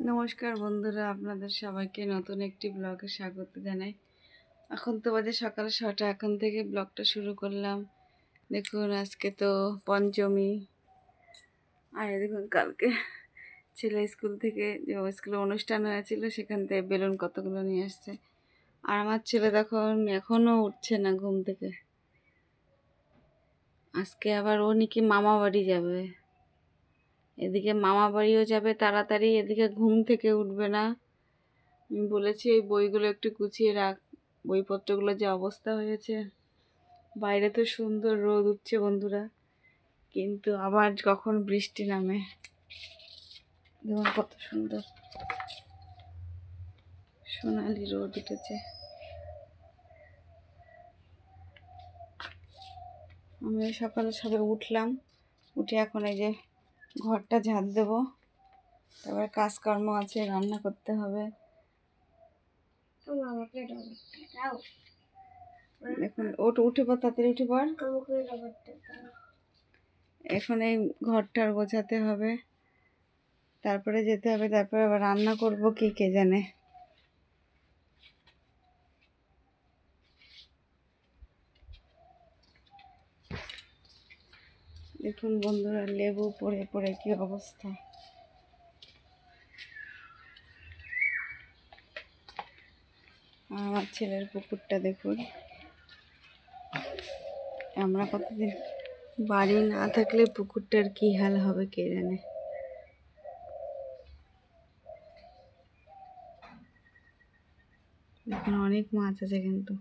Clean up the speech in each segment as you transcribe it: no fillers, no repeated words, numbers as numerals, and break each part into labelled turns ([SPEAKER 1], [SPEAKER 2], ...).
[SPEAKER 1] নমস্কার বন্ধুরা, আপনাদের সবাইকে নতুন একটি ব্লগে স্বাগত জানাই। এখন তো বাজে সকাল 6টা। এখন থেকে ব্লগটা শুরু করলাম। দেখুন, আজকে তো পঞ্চমী। আর দেখুন, কালকে ছেলে স্কুল থেকে যে স্কুলে অনুষ্ঠান হয়েছিল সেখান থেকে বেলুন কতগুলো নিয়ে আসছে। আর আমার ছেলে দেখুন এখনও উঠছে না ঘুম থেকে। আজকে আবার ও নাকি মামা বাড়ি যাবে। এদিকে মামা বাড়িও যাবে তাড়াতাড়ি, এদিকে ঘুম থেকে উঠবে না। আমি বলেছি এই বইগুলো একটু গুছিয়ে রাখ, বইপত্রগুলো যে অবস্থা হয়েছে। বাইরে তো সুন্দর রোদ উঠছে বন্ধুরা, কিন্তু আবার কখন বৃষ্টি নামে। দেখুন কত সুন্দর সোনালি রোদ উঠেছে। আমি সকালে সবে উঠলাম, উঠে এখন এই যে ঘরটা ঝাড় দেবো, তারপরে কাজকর্ম আছে, রান্না করতে হবে। দেখুন উঠে পর, তাড়াতাড়ি উঠে পর। এখন এই ঘরটার গোছাতে হবে, তারপরে যেতে হবে, তারপরে আবার রান্না করব কি কে জানে। দেখুন বন্ধুরা, লেবু পড়ে পড়ে কি অবস্থা। আমার ছেলের পুকুরটা দেখুন। আমরা কতদিন বাড়ি না থাকলে পুকুরটার কি হাল হবে কে জানে। এখন অনেক মাছ আছে কিন্তু।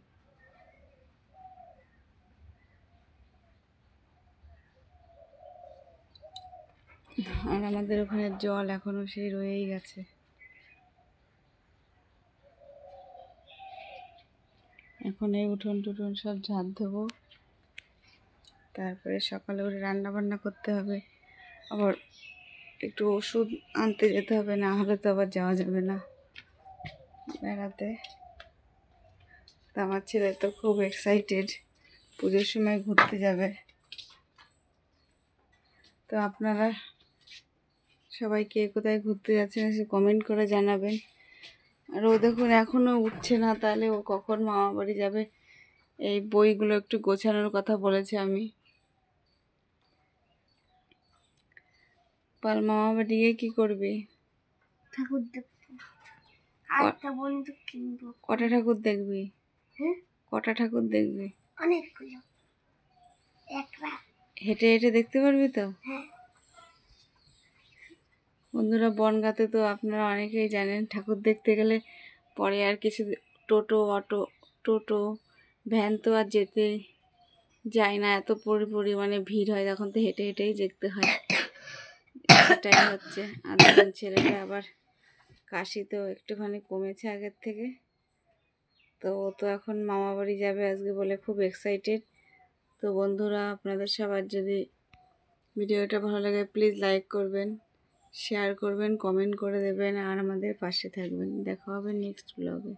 [SPEAKER 1] আর আমাদের ওখানে জল এখনো সেই রয়েই গেছে। এখন এই উঠোন টুঠোন সব ঝাড় দেবো, তারপরে সকালে উঠে রান্না বান্না করতে হবে। আবার একটু ওষুধ আনতে যেতে হবে, না হলে তো আবার যাওয়া যাবে না বেড়াতে। তা আমার ছেলে তো খুব এক্সাইটেড, পুজোর সময় ঘুরতে যাবে। তো আপনারা সবাই কে কোথায় ঘুরতে যাচ্ছেন সে কমেন্ট করে জানাবেন। আর ও দেখুন এখনও উঠছে না, তাহলে ও কখন মামা বাড়ি যাবে। এই বইগুলো একটু গোছানোর কথা বলেছে আমি। পাল মামা বাড়ি গিয়ে কী করবি?
[SPEAKER 2] ঠাকুর দেখবো, আরেকটা বন্দুক কিনবো।
[SPEAKER 1] কটা ঠাকুর দেখবি? কটা ঠাকুর দেখবি?
[SPEAKER 2] অনেকগুলো।
[SPEAKER 1] হেঁটে হেঁটে দেখতে পারবি তো?
[SPEAKER 2] হ্যাঁ।
[SPEAKER 1] বন্ধুরা, বনগাঁতে তো আপনারা অনেকেই জানেন ঠাকুর দেখতে গেলে পরে আর কিছু টোটো, অটো, টোটো, ভ্যান তো আর যেতে যায় না, এত পরিমাণে ভিড় হয়, তখন তো হেঁটে হেঁটেই দেখতে হয়। এটাই হচ্ছে। আর দেখুন ছেলেটা আবার কাশি তো একটুখানি কমেছে আগের থেকে। তো ও তো এখন মামা বাড়ি যাবে আজকে বলে খুব এক্সাইটেড। তো বন্ধুরা, আপনাদের সবার যদি ভিডিওটা ভালো লাগে প্লিজ লাইক করবেন, শেয়ার করবেন, কমেন্ট করে দেবেন আর আমাদের পাশে থাকবেন। দেখা হবে নেক্সট ব্লগে।